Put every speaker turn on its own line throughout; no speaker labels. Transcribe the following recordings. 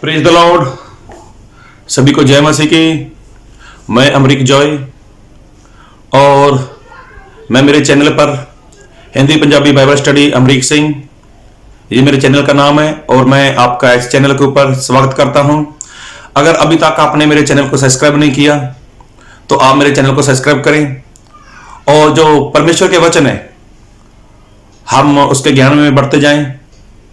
Praise the Lord. सभी को जय मसीह की। मैं अमरीक जॉय और मैं मेरे चैनल पर हिंदी पंजाबी बाइबल स्टडी अमरीक सिंह, ये मेरे चैनल का नाम है और मैं आपका इस चैनल के ऊपर स्वागत करता हूं। अगर अभी तक आपने मेरे चैनल को सब्सक्राइब नहीं किया तो आप मेरे चैनल को सब्सक्राइब करें और जो परमेश्वर के वचन है हम उसके ज्ञान में बढ़ते जाएं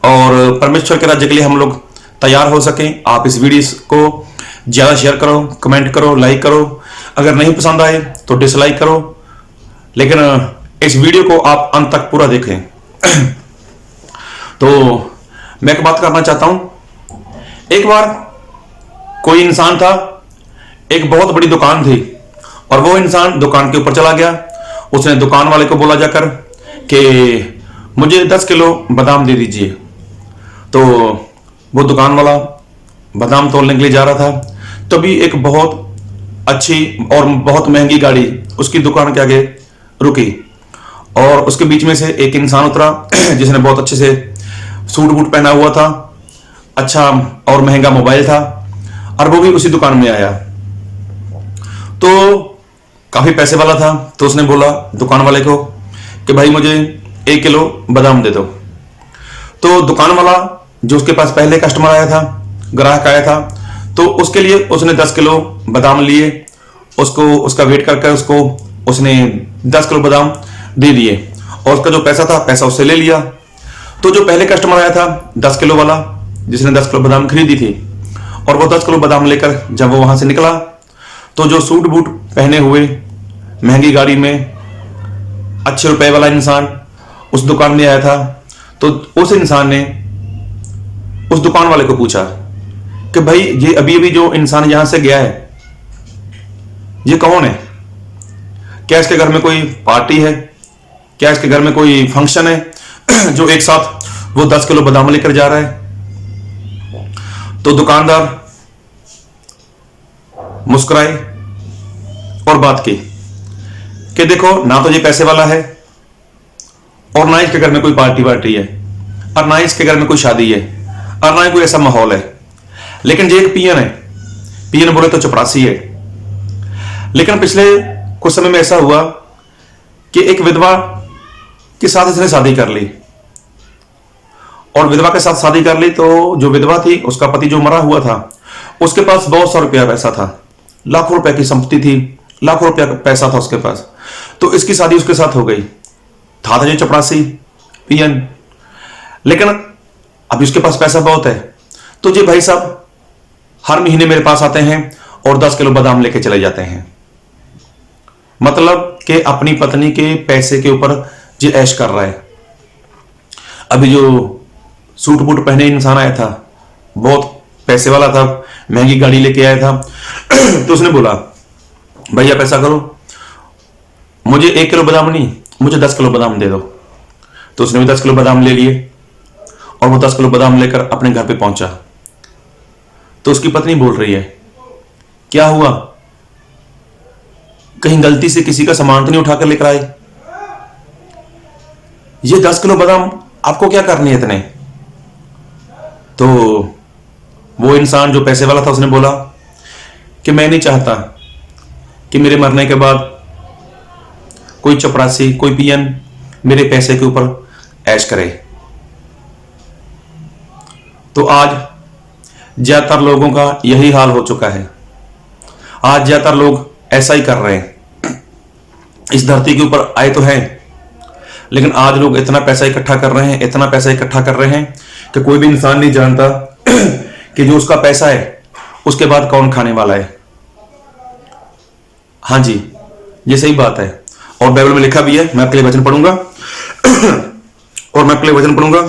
और परमेश्वर के राज्य के लिए हम लोग तैयार हो सकें। आप इस वीडियो को ज़्यादा शेयर करो, कमेंट करो, लाइक करो। अगर नहीं पसंद आए तो डिसलाइक करो, लेकिन इस वीडियो को आप अंत तक पूरा देखें। तो मैं एक बात करना चाहता हूं। एक बार कोई इंसान था, एक बहुत बड़ी दुकान थी और वो इंसान दुकान के ऊपर चला गया। उसने दुकान वाले को बोला जाकर कि मुझे 10 किलो बादाम दे दीजिए। तो वो दुकान वाला बादाम तोलने के लिए जा रहा था, तभी एक बहुत अच्छी और बहुत महंगी गाड़ी उसकी दुकान के आगे रुकी और उसके बीच में से एक इंसान उतरा जिसने बहुत अच्छे से सूट बूट पहना हुआ था, अच्छा और महंगा मोबाइल था, और वो भी उसी दुकान में आया। तो काफी पैसे वाला था, तो उसने बोला दुकान वाले को कि भाई मुझे 1 किलो बादाम दे दो। तो दुकान वाला जो उसके पास पहले कस्टमर आया था, ग्राहक आया था, तो उसके लिए उसने 10 किलो बादाम लिए। उसको उसका वेट करके उसने 10 किलो बादाम दे दिए और उसका जो पैसा था पैसा उससे ले लिया। तो जो पहले कस्टमर आया था 10 किलो वाला, जिसने 10 किलो बादाम खरीदी थी, और वो 10 किलो बादाम लेकर जब वो वहां से निकला तो जो सूट बूट पहने हुए महंगी गाड़ी में अच्छे रुपए वाला इंसान उस दुकान में आया था। तो उस इंसान ने उस दुकान वाले को पूछा कि भाई ये अभी अभी जो इंसान यहां से गया है ये कौन है? क्या इसके घर में कोई पार्टी है? क्या इसके घर में कोई फंक्शन है जो एक साथ वो 10 किलो बादाम लेकर जा रहा है? तो दुकानदार मुस्कुराए और बात की कि देखो, ना तो ये पैसे वाला है और ना इसके घर में कोई पार्टी है और ना इसके घर में कोई शादी है और ना ही कोई ऐसा माहौल है, लेकिन ये एक पियन है। पियन बोले तो चपरासी है। लेकिन पिछले कुछ समय में ऐसा हुआ कि एक विधवा के साथ इसने शादी कर ली और विधवा के साथ शादी कर ली तो जो विधवा थी उसका पति जो मरा हुआ था उसके पास बहुत सा रुपया पैसा था, लाखों रुपए की संपत्ति थी, लाखों रुपया पैसा था उसके पास। तो इसकी शादी उसके साथ हो गई। था ये चपरासी पियन, लेकिन अभी उसके पास पैसा बहुत है। तो जी भाई साहब हर महीने मेरे पास आते हैं और 10 किलो बादाम लेके चले जाते हैं। मतलब कि अपनी पत्नी के पैसे के ऊपर जी ऐश कर रहा है। अभी जो सूट बूट पहने इंसान आया था, बहुत पैसे वाला था, महंगी गाड़ी लेके आया था। तो उसने बोला भैया पैसा करो, मुझे 1 किलो बादाम नहीं, मुझे 10 किलो बादाम दे दो। तो उसने भी 10 किलो बादाम ले लिए और वो 10 किलो बादाम लेकर अपने घर पे पहुंचा। तो उसकी पत्नी बोल रही है क्या हुआ, कहीं गलती से किसी का सामान तो नहीं उठाकर लेकर आए? ये 10 किलो बादाम आपको क्या करनी है इतने? तो वो इंसान जो पैसे वाला था उसने बोला कि मैं नहीं चाहता कि मेरे मरने के बाद कोई चपरासी, कोई पियन मेरे पैसे के ऊपर ऐश करे। तो आज ज्यादातर लोगों का यही हाल हो चुका है। आज ज्यादातर लोग ऐसा ही कर रहे हैं। इस धरती के ऊपर आए तो हैं, लेकिन आज लोग इतना पैसा इकट्ठा कर रहे हैं, इतना पैसा इकट्ठा कर रहे हैं कि कोई भी इंसान नहीं जानता कि जो उसका पैसा है उसके बाद कौन खाने वाला है। हाँ जी, ये सही बात है और बाइबल में लिखा भी है। मैं आपके लिए वचन पढ़ूंगा और मैं आपके लिए वचन पढ़ूंगा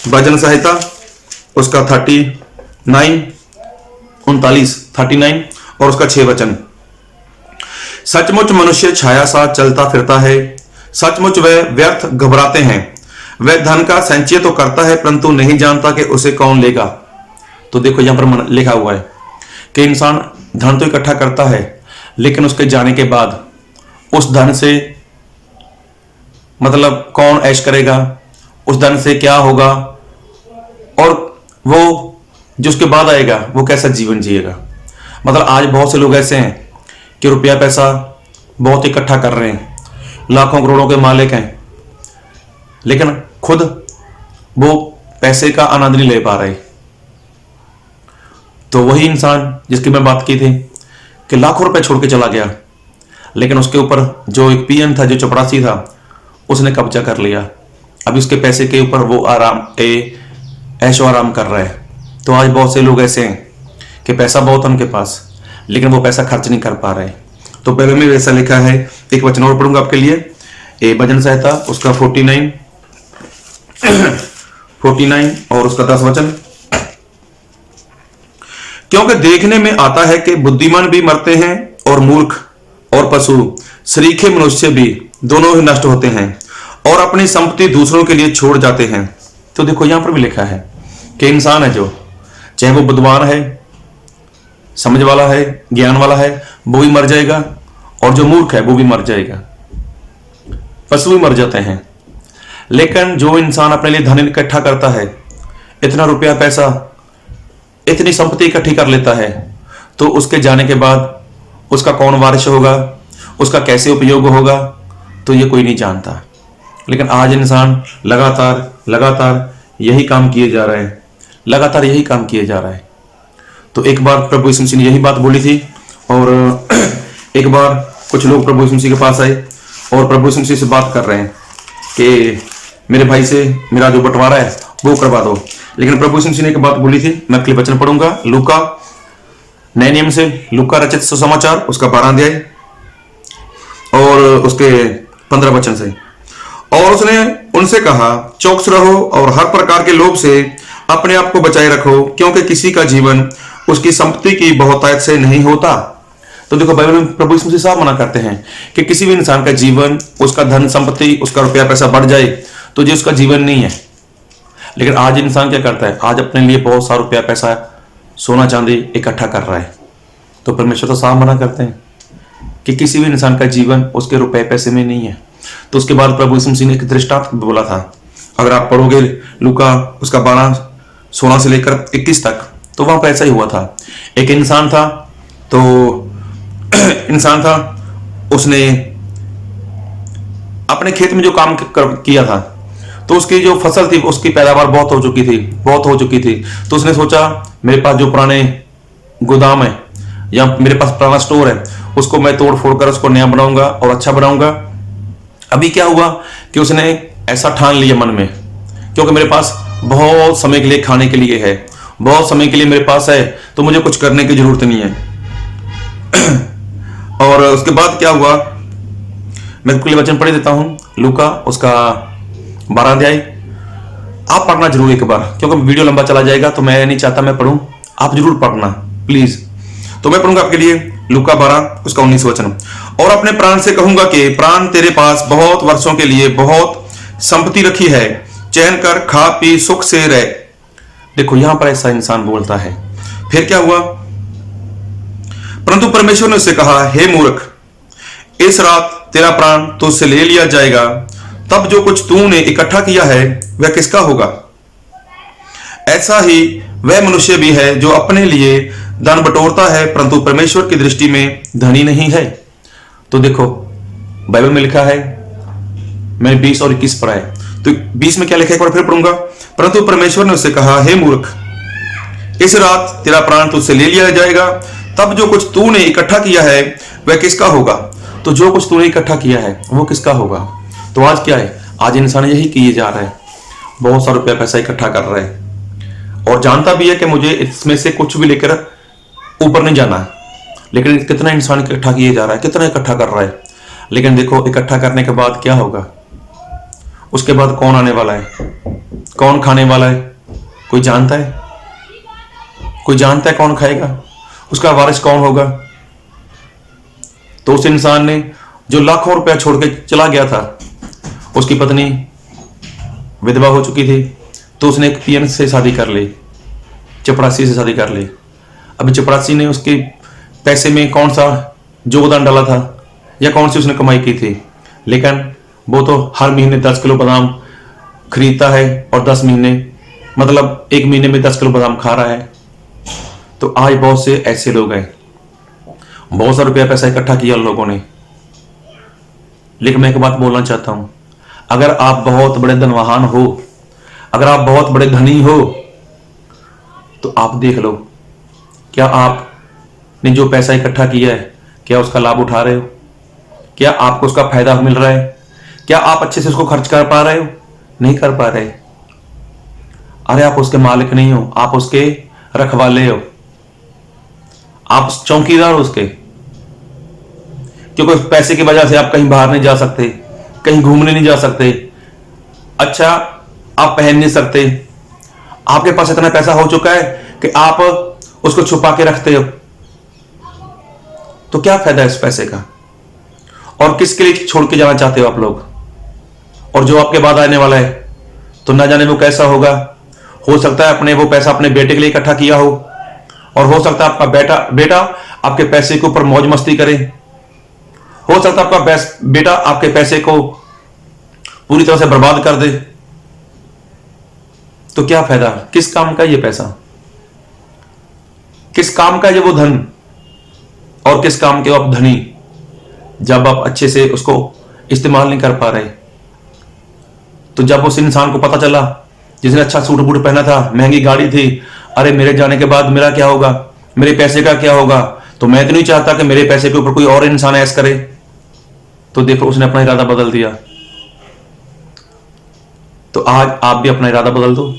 भजन संहिता उसका 39 और उसका 6 वचन। सचमुच मनुष्य छाया सा चलता फिरता है, सचमुच वह व्यर्थ घबराते हैं। वह धन का संचय तो करता है परंतु नहीं जानता कि उसे कौन लेगा। तो देखो यहां पर लिखा हुआ है कि इंसान धन तो इकट्ठा करता है, लेकिन उसके जाने के बाद उस धन से मतलब कौन ऐश करेगा, उस धन से क्या होगा, और वो जो उसके बाद आएगा वो कैसा जीवन जिएगा। मतलब आज बहुत से लोग ऐसे हैं कि रुपया पैसा बहुत इकट्ठा कर रहे हैं, लाखों करोड़ों के मालिक हैं, लेकिन खुद वो पैसे का आनंद नहीं ले पा रहे। तो वही इंसान जिसकी मैं बात की थी कि लाखों रुपए छोड़ के चला गया, लेकिन उसके ऊपर जो एक पीएम था, जो चपरासी था, उसने कब्जा कर लिया। अभी उसके पैसे के ऊपर वो ऐशो आराम कर रहा है। तो आज बहुत से लोग ऐसे हैं कि पैसा बहुत है उनके पास, लेकिन वो पैसा खर्च नहीं कर पा रहे। तो पहले में वैसा लिखा है, एक वचन और पढ़ूंगा आपके लिए, ये भजन संहिता उसका 49 और उसका 10 वचन। क्योंकि देखने में आता है कि बुद्धिमान भी मरते हैं और मूर्ख और पशु, सरीखे मनुष्य भी दोनों ही नष्ट होते हैं और अपनी संपत्ति दूसरों के लिए छोड़ जाते हैं। तो देखो यहां पर भी लिखा है कि इंसान है जो, चाहे वो बुद्धिमान है, समझ वाला है, ज्ञान वाला है, वो भी मर जाएगा, और जो मूर्ख है वो भी मर जाएगा, पशु भी मर जाते हैं। लेकिन जो इंसान अपने लिए धन इकट्ठा करता है, इतना रुपया पैसा, इतनी संपत्ति इकट्ठी कर लेता है, तो उसके जाने के बाद उसका कौन वारिस होगा, उसका कैसे उपयोग होगा, तो ये कोई नहीं जानता। लेकिन आज इंसान लगातार यही काम किए जा रहे हैं, लगातार यही काम किए जा रहा है। तो एक बार प्रभु यीशु मसीह ने यही बात बोली थी, और एक बार कुछ लोग प्रभु यीशु मसीह के पास आए और प्रभु यीशु मसीह से बात कर रहे हैं कि मेरे भाई से मेरा जो बंटवारा है वो करवा दो। लेकिन प्रभु यीशु मसीह ने एक बात बोली थी, मैं आपके लिए वचन पढ़ूंगा, लूका नए नियम से, लूका रचित सुसमाचार उसका 12 अध्याय और उसके 15 वचन से। और उसने उनसे कहा, चौकस रहो और हर प्रकार के लोभ से अपने आप को बचाए रखो, क्योंकि किसी का जीवन उसकी संपत्ति की बहुतायत से नहीं होता। तो देखो बाइबल में प्रभु यीशु मसीह साफ मना करते हैं कि किसी भी इंसान का जीवन, उसका धन संपत्ति, उसका रुपया पैसा बढ़ जाए तो ये उसका जीवन नहीं है। लेकिन आज इंसान क्या करता है, आज अपने लिए बहुत सारा रुपया पैसा, सोना चांदी इकट्ठा कर रहा है। तो परमेश्वर तो साफ मना करते हैं कि किसी भी इंसान का जीवन उसके रुपए पैसे में नहीं है। तो उसके बाद प्रभु यीशु मसीह ने एक दृष्टांत बोला था, अगर आप पढ़ोगे लूका उसका 12:16 से लेकर 21 तक, तो वहां पर ऐसा ही हुआ था। एक इंसान था, तो उसने अपने खेत में जो काम किया था, तो उसकी जो फसल थी उसकी पैदावार बहुत हो चुकी थी। तो उसने सोचा मेरे पास जो पुराने गोदाम है या मेरे पास पुराना स्टोर है, उसको मैं तोड़ फोड़ कर उसको नया बनाऊंगा और अच्छा बनाऊंगा। अभी क्या हुआ कि उसने ऐसा ठान लिया मन में, क्योंकि मेरे पास बहुत समय के लिए खाने के लिए है, बहुत समय के लिए मेरे पास है, तो मुझे कुछ करने की जरूरत नहीं है। और उसके बाद क्या हुआ, मैं आपके लिए वचन पढ़ देता हूं, लूका उसका 12 अध्याय। आप पढ़ना जरूर एक बार, क्योंकि वीडियो लंबा चला जाएगा, तो मैं नहीं चाहता मैं पढ़ूं, आप जरूर पढ़ना प्लीज। तो मैं पढ़ूंगा आपके लिए लूका 12 उसका 19 वचन। और अपने प्राण से कहूंगा कि प्राण, तेरे पास बहुत वर्षों के लिए बहुत संपत्ति रखी है, चैन कर खा पी सुख से रह। देखो यहां पर ऐसा इंसान बोलता है। फिर क्या हुआ, परंतु परमेश्वर ने उससे कहा, हे मूर्ख, इस रात तेरा प्राण तुझसे ले लिया जाएगा, तब जो कुछ तूने इकट्ठा किया है वह किसका होगा। ऐसा ही वह मनुष्य भी है जो अपने लिए धन बटोरता है, परंतु परमेश्वर की दृष्टि में धनी नहीं है। तो देखो बाइबल में लिखा है, मैंने 20 और 21 पढ़ा है, तो 20 में क्या लिखा है एक बार फिर पढ़ूंगा। परंतु परमेश्वर ने उससे कहा, हे मूर्ख, इस रात तेरा प्राण तुझसे ले लिया जाएगा, तब जो कुछ तूने इकट्ठा किया है वह किसका होगा। तो जो कुछ तूने इकट्ठा किया है वो किसका होगा। तो आज क्या है, आज इंसान यही किए जा रहा है, बहुत सारा रुपया पैसा इकट्ठा कर रहा है और जानता भी है कि मुझे इसमें से कुछ भी लेकर ऊपर नहीं जाना है, लेकिन कितना इंसान इकट्ठा किए जा रहा है, कितना इकट्ठा कर रहा है। लेकिन देखो इकट्ठा करने के बाद क्या होगा, उसके बाद कौन आने वाला है, कौन खाने वाला है, कोई जानता है? कोई जानता है कौन खाएगा, उसका वारिस कौन होगा। तो उस इंसान ने जो लाखों रुपया छोड़ के चला गया था, उसकी पत्नी विधवा हो चुकी थी, तो उसने एक पीएन से शादी कर ली, चपरासी से शादी कर ली। अभी चपरासी ने उसके पैसे में कौन सा योगदान डाला था या कौन सी उसने कमाई की थी, लेकिन वो तो हर महीने 10 किलो बादाम खरीदता है और 10 महीने, मतलब 1 महीने में 10 किलो बादाम खा रहा है तो आज बहुत से ऐसे लोग हैं, बहुत सारा रुपया पैसा इकट्ठा किया उन लोगों ने। लेकिन मैं एक बात बोलना चाहता हूं, अगर आप बहुत बड़े धनवान हो, अगर आप बहुत बड़े धनी हो, तो आप देख लो, क्या आपने जो पैसा इकट्ठा किया है, क्या उसका लाभ उठा रहे हो? क्या आपको उसका फायदा मिल रहा है? क्या आप अच्छे से उसको खर्च कर पा रहे हो? नहीं कर पा रहे। अरे आप उसके मालिक नहीं हो, आप उसके रखवाले हो, आप चौकीदार हो उसके। क्योंकि उस पैसे की वजह से आप कहीं बाहर नहीं जा सकते, कहीं घूमने नहीं जा सकते, अच्छा आप पहन नहीं सकते। आपके पास इतना पैसा हो चुका है कि आप उसको छुपा के रखते हो। तो क्या फायदा है इस पैसे का? और किसके लिए छोड़ के जाना चाहते हो आप लोग? और जो आपके बाद आने वाला है, तो ना जाने वो कैसा होगा। हो सकता है अपने वो पैसा अपने बेटे के लिए इकट्ठा किया हो, और हो सकता है आपका बेटा आपके पैसे के ऊपर मौज मस्ती करे। हो सकता है आपका बेटा आपके पैसे को पूरी तरह से बर्बाद कर दे। तो क्या फायदा? किस काम का ये पैसा? किस काम का ये वो धन? और किस काम के आप धनी, जब आप अच्छे से उसको इस्तेमाल नहीं कर पा रहे। तो जब उस इंसान को पता चला, जिसने अच्छा सूट बूट पहना था, महंगी गाड़ी थी, अरे मेरे जाने के बाद मेरा क्या होगा, मेरे पैसे का क्या होगा, तो मैं तो नहीं चाहता कि मेरे पैसे के ऊपर कोई और इंसान ऐश करे। तो देखो, उसने अपना इरादा बदल दिया। तो आज आप भी अपना इरादा बदल दो,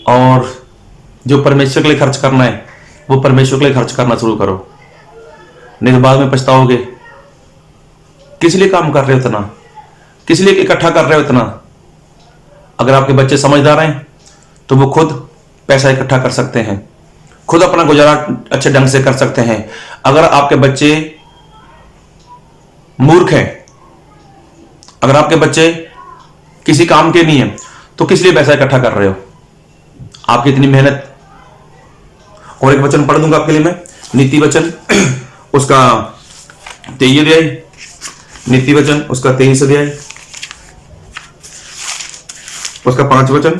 और जो परमेश्वर के लिए खर्च करना है वो परमेश्वर के लिए खर्च करना शुरू करो। नहीं तो बाद में पछताओगे। किस लिए काम कर रहे हो इतना? किस लिए इकट्ठा कर रहे हो इतना? अगर आपके बच्चे समझदार हैं तो वो खुद पैसा इकट्ठा कर सकते हैं, खुद अपना गुजारा अच्छे ढंग से कर सकते हैं। अगर आपके बच्चे मूर्ख हैं, अगर आपके बच्चे किसी काम के नहीं है, तो किस लिए पैसा इकट्ठा कर रहे हो? आपकी इतनी मेहनत। और एक वचन पढ़ दूंगा आपके लिए मैं, नीति वचन उसका 23 अध्याय, नीति वचन उसका 23 अध्याय, उसका 5 वचन।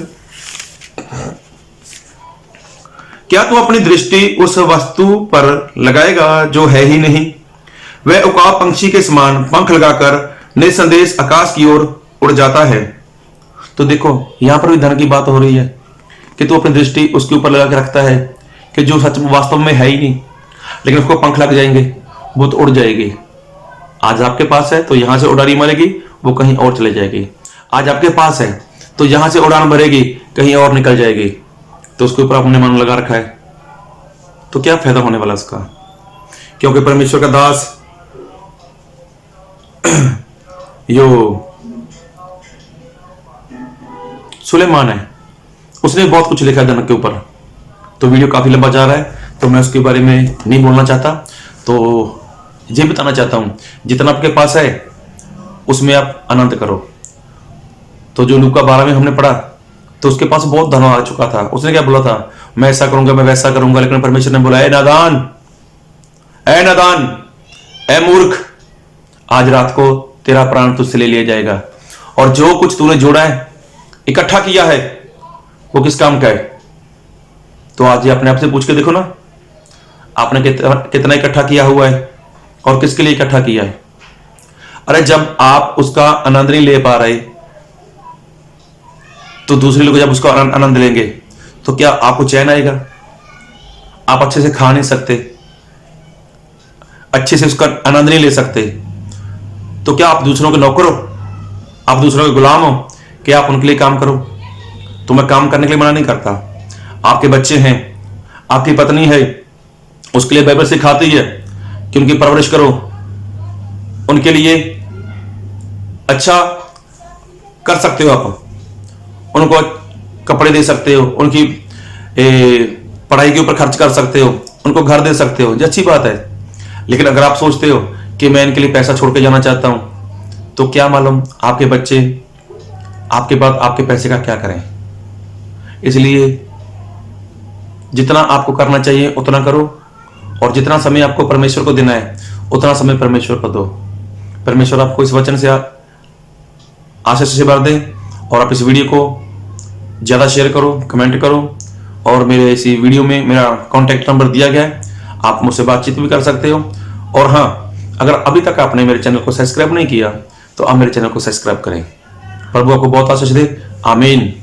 क्या तू अपनी दृष्टि उस वस्तु पर लगाएगा जो है ही नहीं? वह उकाब पंछी के समान पंख लगाकर निसंदेश आकाश की ओर उड़ जाता है। तो देखो, यहां पर भी धन की बात हो रही है कि तू अपनी दृष्टि उसके ऊपर लगा के रखता है कि जो सच वास्तव में है ही नहीं, लेकिन उसको पंख लग जाएंगे, वो तो उड़ जाएगी। आज आपके पास है तो यहां से उड़ारी मारेगी, वो कहीं और चले जाएगी। आज आपके पास है तो यहां से उड़ान भरेगी, कहीं और निकल जाएगी। तो उसके ऊपर आपने मन लगा रखा है, तो क्या फायदा होने वाला उसका? क्योंकि परमेश्वर का दास यो सुलेमान है, उसने बहुत कुछ लिखा है धन के ऊपर। तो वीडियो काफी लंबा जा रहा है, तो मैं उसके बारे में नहीं बोलना चाहता। तो ये बताना चाहता हूं, जितना आपके पास है उसमें आप आनंद करो। तो जो लूका 12 में हमने पढ़ा, तो उसके पास बहुत धन आ चुका था। उसने क्या बोला था? मैं ऐसा करूंगा, मैं वैसा करूंगा। लेकिन परमेश्वर ने बोला, ए नादान, ए नादान, ए मूर्ख, आज रात को तेरा प्राण तुझसे ले लिया जाएगा। और जो कुछ तूने जोड़ा है, इकट्ठा किया है, वो किस काम का है? तो आज ये अपने आप से पूछ के देखो ना, आपने कितना इकट्ठा किया हुआ है और किसके लिए इकट्ठा किया है। अरे जब आप उसका आनंद नहीं ले पा रहे, तो दूसरे लोग जब उसका आनंद लेंगे तो क्या आपको चैन आएगा? आप अच्छे से खा नहीं सकते, अच्छे से उसका आनंद नहीं ले सकते, तो क्या आप दूसरों के नौकर हो? आप दूसरों के गुलाम हो कि आप उनके लिए काम करो? तो मैं काम करने के लिए मना नहीं करता। आपके बच्चे हैं, आपकी पत्नी है, उसके लिए बाइबल सिखाती है कि उनकी परवरिश करो, उनके लिए अच्छा कर सकते हो, आप उनको कपड़े दे सकते हो, उनकी पढ़ाई के ऊपर खर्च कर सकते हो, उनको घर दे सकते हो, ये अच्छी बात है। लेकिन अगर आप सोचते हो कि मैं इनके लिए पैसा छोड़ के जाना चाहता हूं, तो क्या मालूम आपके बच्चे आपके बाद आपके पैसे का क्या करें। इसलिए जितना आपको करना चाहिए उतना करो, और जितना समय आपको परमेश्वर को देना है उतना समय परमेश्वर को दो। परमेश्वर आपको इस वचन से आशीष से भर दे। और आप इस वीडियो को ज़्यादा शेयर करो, कमेंट करो, और मेरे इसी वीडियो में मेरा कॉन्टैक्ट नंबर दिया गया है, आप मुझसे बातचीत भी कर सकते हो। और हाँ, अगर अभी तक आपने मेरे चैनल को सब्सक्राइब नहीं किया तो आप मेरे चैनल को सब्सक्राइब करें। प्रभु आपको बहुत आशीष दे। आमीन।